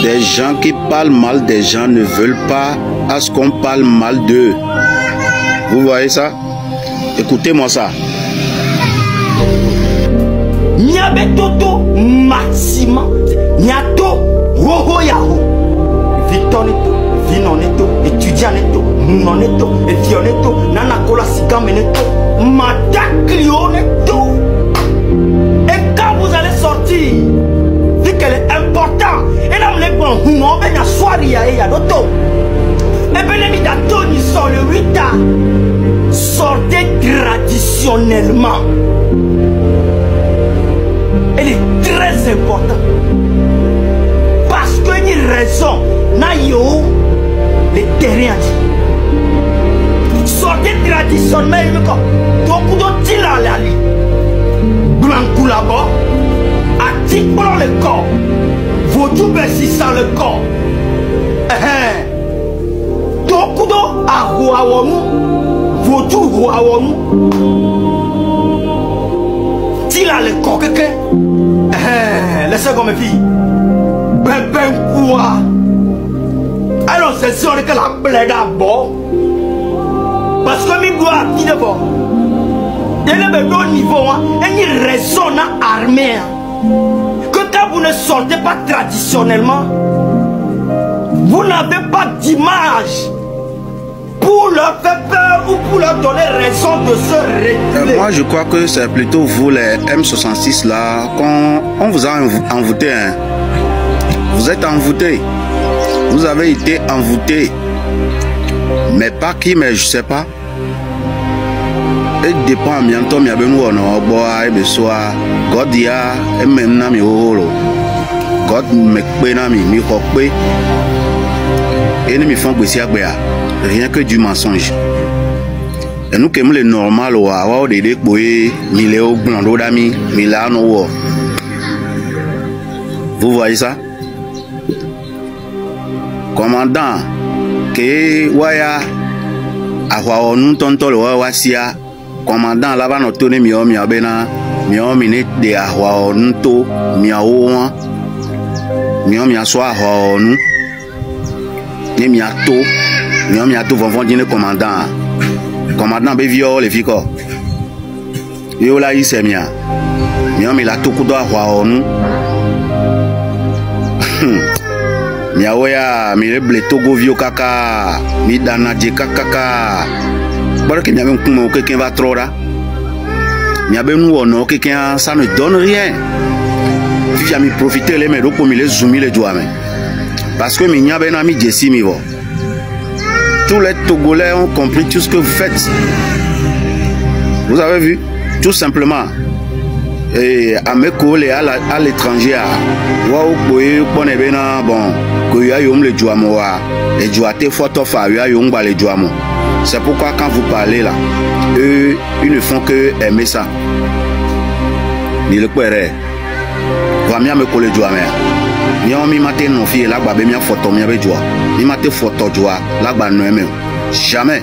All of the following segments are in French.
Des gens qui parlent mal des gens ne veulent pas à ce qu'on parle mal d'eux. Vous voyez ça? Écoutez-moi ça. Niabe toto maximum. Niato woho yaho. Victor neto, vino neto, étudiant neto, mounon neto, étudiant neto, nana kola sigame neto, madaclio neto. Et quand vous allez sortir, vu qu'elle est importante, et là on est bon, on va y avoir soirée, il y a d'autres. Et bien les midatons, ils sont le 8 ans. Sortez traditionnellement. Elle est très importante. Parce qu'il y a une raison. Nayo, les terrains. Sortez traditionnellement. Donc, vous devez aller. Blanc là-bas. Attique pour le corps. Vous devez sans le corps. Donc, vous devez avoir. Vous devez avoir. Tila le corps quelqu'un. Laissez comme fille. Ben quoi. Alors c'est sûr que la plaie d'abord. Parce que mi doit qui d'abord. Il y a un niveau, il y a une raison dans l'armée. Que quand vous ne sortez pas traditionnellement, vous n'avez pas d'image pour leur faire peur ou pour leur donner raison de se reculer. Moi je crois que c'est plutôt vous les M66 là, qu'on vous a envoûté. Hein. Vous êtes envoûtés. Vous avez été envoûtés. Mais pas qui, mais je sais pas. Et dépend bientôt mi abenu ono boa e besoa God ya e même na mi holo. God me pe na mi hokpe. Et ne mi font gbesi agbe rien que du mensonge. Et nous comme le normal wa wa de boye mi le ogbon do dami mi la no wo. Vous voyez ça? Commandant que waya ahwa onu tontolo wa wasia commandant là-bas no tone mi abena mi mine de ahwa onu to mi awo mi aso ahwa onu ni mi ato vont dire commandant be vio le fiko yo la isemia mi la to kudo ahwa onu Miaoya mi reble togo vio kaka mi dana je kaka parce que miabe nkumo quelqu'un va trop là miabe nous ono quelqu'un ça ne donne rien si j'ai mi profiter les mecs pour me les zoomer les doigts parce que mi miabe na mi jesi mi vo tous les Togolais ont compris tout ce que vous faites. Vous avez vu tout simplement. Et à mes collègues à l'étranger, bon, c'est pourquoi quand vous parlez là, eux, ils ne font que aimer ça. Ni le père, va bien me coller joie mais. Ni on mi maté non fille là, babé mia photo mia be joie. Mi maté photo joie là bas non même. Jamais.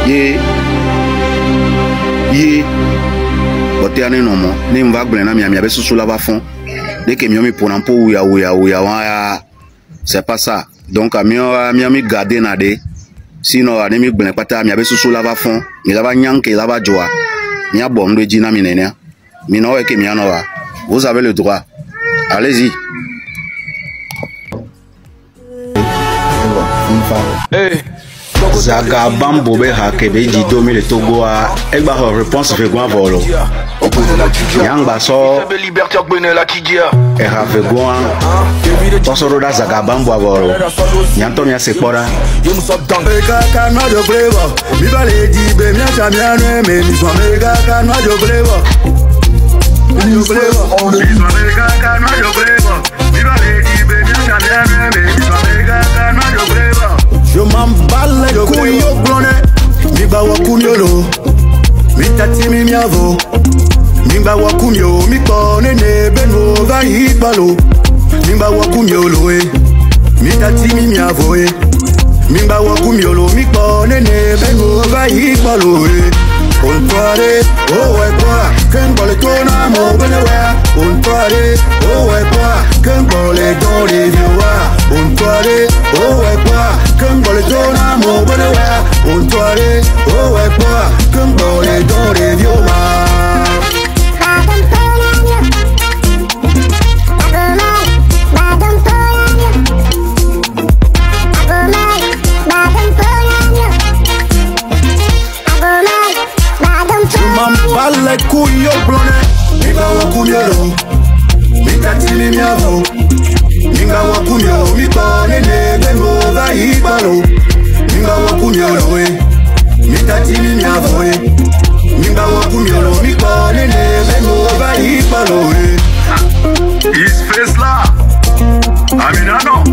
Ye. Ni mva gblena mi abe susu la va fond dès que mi pour n'importe ouya c'est pas ça donc mi garder na de sinon ani mi gblena pata mi abe susu la va fond mi la va nyanke la va joa mi a bon de dina mi nene mi no que mi anoa vous avez le droit allez-y. Hey. Zagabam Bobé Hakebe dit domi le Togo a egba réponse fegwa volo. Yangba so e ha fegwa tosoro da Zagabam volo. Yanto mi asekora. Yo mambala yo kuyo blone mi ba wa kunyolo mi tati mi miavo mi ba wa kunyo mi kone ne beno va hipalo mi ba wa kunyolo mi tati mi miavo mi ba wa kunyolo mi kone ne beno va hipalo on toare oh ouais quoi qu'un bol tona mo benewa on toare oh ouais quoi qu'un bol dans les timi miavo Minga wakumyo mikone nebemo va ibalo Minga wakumyo loe Mita timi miavo Minga wakumyo lo mikone nebemo va ibalo His face là Aminano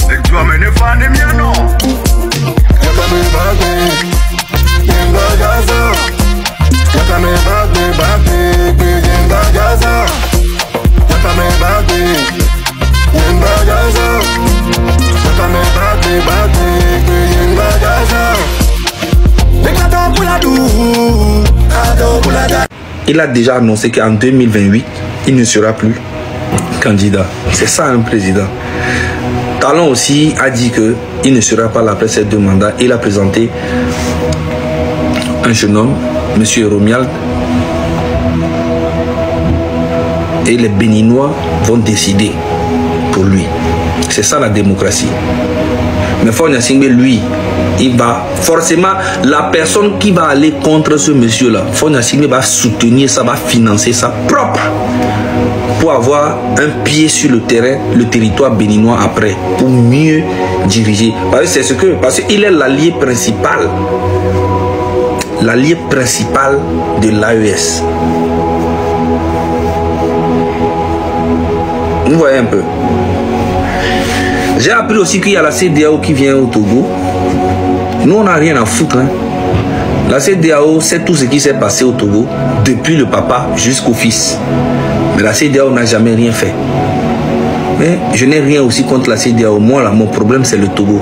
Et tu as mené fan Miano Yakame bagbe Yenga gaza Yakame bagbe Yenga gaza Yakame bagbe Yenga gaza Yakame bagbe Yenga gaza Bekado bouladou Ado boulada. Il a déjà annoncé qu'en 2028, il ne sera plus candidat. C'est ça un président. Talon aussi a dit qu'il ne sera pas là après ces 2 mandats. Il a présenté un jeune homme, M. Romuald. Et les Béninois vont décider pour lui. C'est ça la démocratie. Mais Faure Gnassingbé, lui, il va forcément, la personne qui va aller contre ce monsieur-là, Faure Gnassingbé va soutenir ça, va financer ça propre pour avoir un pied sur le terrain, le territoire béninois après, pour mieux diriger. Parce qu'il est l'allié principal de l'AES. Vous voyez un peu. J'ai appris aussi qu'il y a la CEDEAO qui vient au Togo. Nous, on n'a rien à foutre. Hein. La CEDEAO, c'est tout ce qui s'est passé au Togo, depuis le papa jusqu'au fils. Mais la CEDEAO n'a jamais rien fait. Mais je n'ai rien aussi contre la CEDEAO. Moi, là, mon problème, c'est le Togo.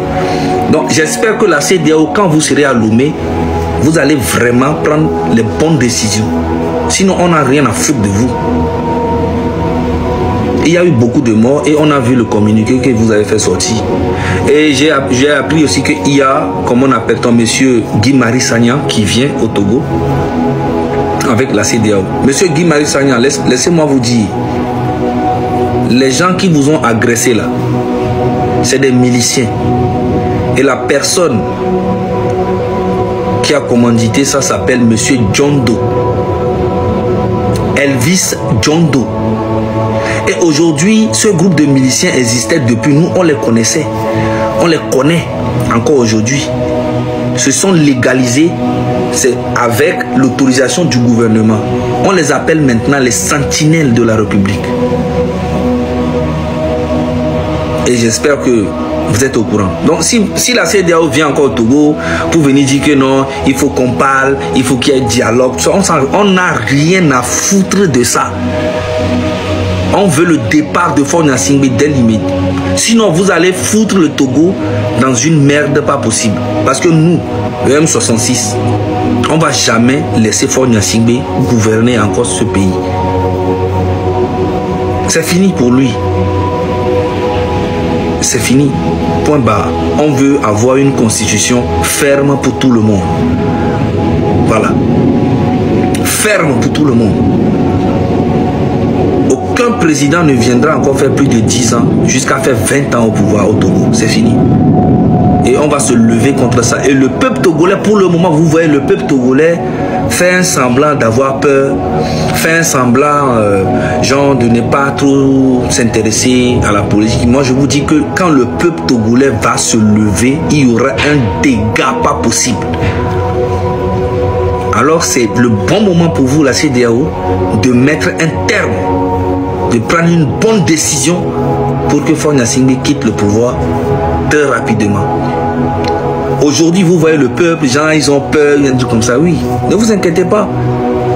Donc, j'espère que la CEDEAO, quand vous serez à Lomé, vous allez vraiment prendre les bonnes décisions. Sinon, on n'a rien à foutre de vous. Il y a eu beaucoup de morts et on a vu le communiqué que vous avez fait sortir. Et j'ai appris aussi qu'il y a, comme on appelle ton monsieur Guy-Marie Sagnan qui vient au Togo avec la CEDEAO. Monsieur Guy-Marie Sagnan, laissez-moi vous dire, les gens qui vous ont agressé là, c'est des miliciens. Et la personne qui a commandité ça s'appelle monsieur John Doe. Elvis John Doe. Et aujourd'hui, ce groupe de miliciens existait depuis nous, on les connaissait. On les connaît encore aujourd'hui. Se sont légalisés, c'est avec l'autorisation du gouvernement. On les appelle maintenant les sentinelles de la République. Et j'espère que vous êtes au courant. Donc si la CEDEAO vient encore au Togo pour venir dire que non, il faut qu'on parle, il faut qu'il y ait dialogue, on n'a rien à foutre de ça. On veut le départ de Faure Gnassingbé dès l'immédiat. Sinon, vous allez foutre le Togo dans une merde pas possible. Parce que nous, le M66, on ne va jamais laisser Faure Gnassingbé gouverner encore ce pays. C'est fini pour lui. C'est fini. Point barre. On veut avoir une constitution ferme pour tout le monde. Voilà. Ferme pour tout le monde. Aucun président ne viendra encore faire plus de 10 ans jusqu'à faire 20 ans au pouvoir au Togo. C'est fini. Et on va se lever contre ça. Et le peuple togolais, pour le moment, vous voyez, le peuple togolais fait un semblant d'avoir peur, fait un semblant genre de ne pas trop s'intéresser à la politique. Moi, je vous dis que quand le peuple togolais va se lever, il y aura un dégât pas possible. Alors c'est le bon moment pour vous, la CEDEAO, de mettre un terme, de prendre une bonne décision pour que Faure Gnassingbé quitte le pouvoir très rapidement. Aujourd'hui, vous voyez le peuple, les gens, ils ont peur, ils ont dit comme ça. Oui, ne vous inquiétez pas.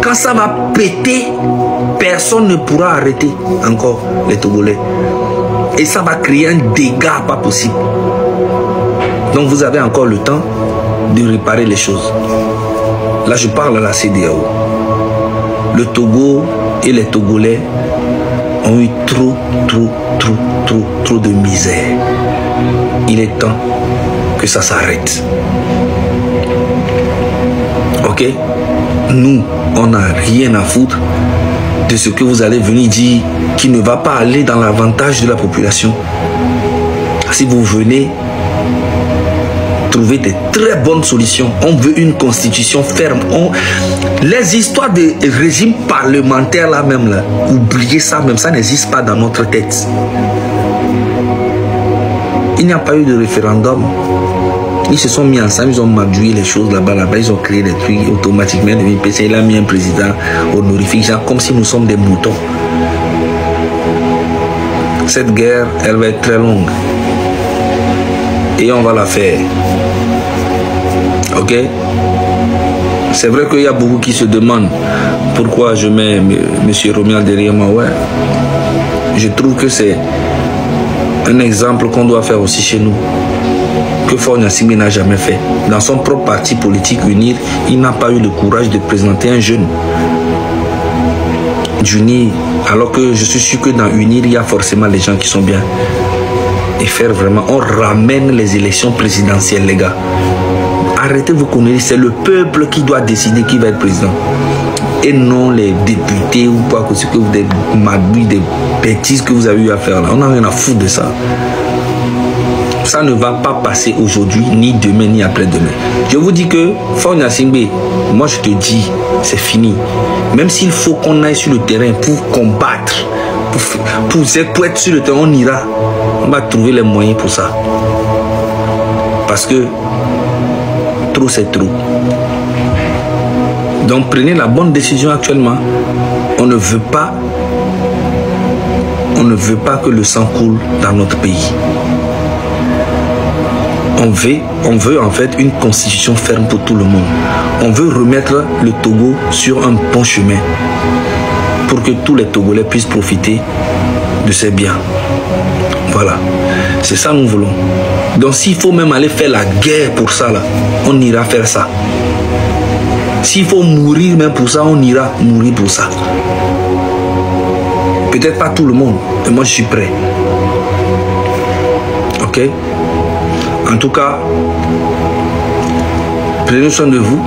Quand ça va péter, personne ne pourra arrêter encore les Togolais. Et ça va créer un dégât pas possible. Donc vous avez encore le temps de réparer les choses. Là, je parle à la CEDEAO. Le Togo et les Togolais ont eu trop de misère. Il est temps que ça s'arrête. Ok? Nous, on n'a rien à foutre de ce que vous allez venir dire qui ne va pas aller dans l'avantage de la population. Si vous venez trouver des très bonnes solutions. On veut une constitution ferme. Les histoires de régime parlementaire là même, là, oubliez ça même, ça n'existe pas dans notre tête. Il n'y a pas eu de référendum. Ils se sont mis ensemble, ils ont magouillé les choses là-bas, ils ont créé des trucs automatiquement. Il a mis un président honorifique, genre comme si nous sommes des moutons. Cette guerre, elle va être très longue. Et on va la faire. Ok? C'est vrai qu'il y a beaucoup qui se demandent pourquoi je mets M. Romial derrière moi. Ouais. Je trouve que c'est un exemple qu'on doit faire aussi chez nous. Que Faure Gnassingbé n'a jamais fait. Dans son propre parti politique UNIR, il n'a pas eu le courage de présenter un jeune d'UNIR. Alors que je suis sûr que dans UNIR, il y a forcément les gens qui sont bien. Et faire vraiment, on ramène les élections présidentielles, les gars. Arrêtez vos conneries, c'est le peuple qui doit décider qui va être président. Et non les députés ou quoi que ce que vous, des magouilles, des bêtises que vous avez eu à faire là. On n'a rien à foutre de ça. Ça ne va pas passer aujourd'hui, ni demain, ni après-demain. Je vous dis que Faure Gnassingbé, moi je te dis, c'est fini. Même s'il faut qu'on aille sur le terrain pour combattre, pour être sur le terrain, on ira. On va trouver les moyens pour ça. Parce que trop c'est trop. Donc prenez la bonne décision actuellement. On ne veut pas que le sang coule dans notre pays. On veut en fait une constitution ferme pour tout le monde. On veut remettre le Togo sur un bon chemin pour que tous les Togolais puissent profiter de ces biens. Voilà, c'est ça que nous voulons. Donc s'il faut même aller faire la guerre pour ça, là, on ira faire ça. S'il faut mourir même pour ça, on ira mourir pour ça. Peut-être pas tout le monde, mais moi je suis prêt. Ok? En tout cas, prenez soin de vous.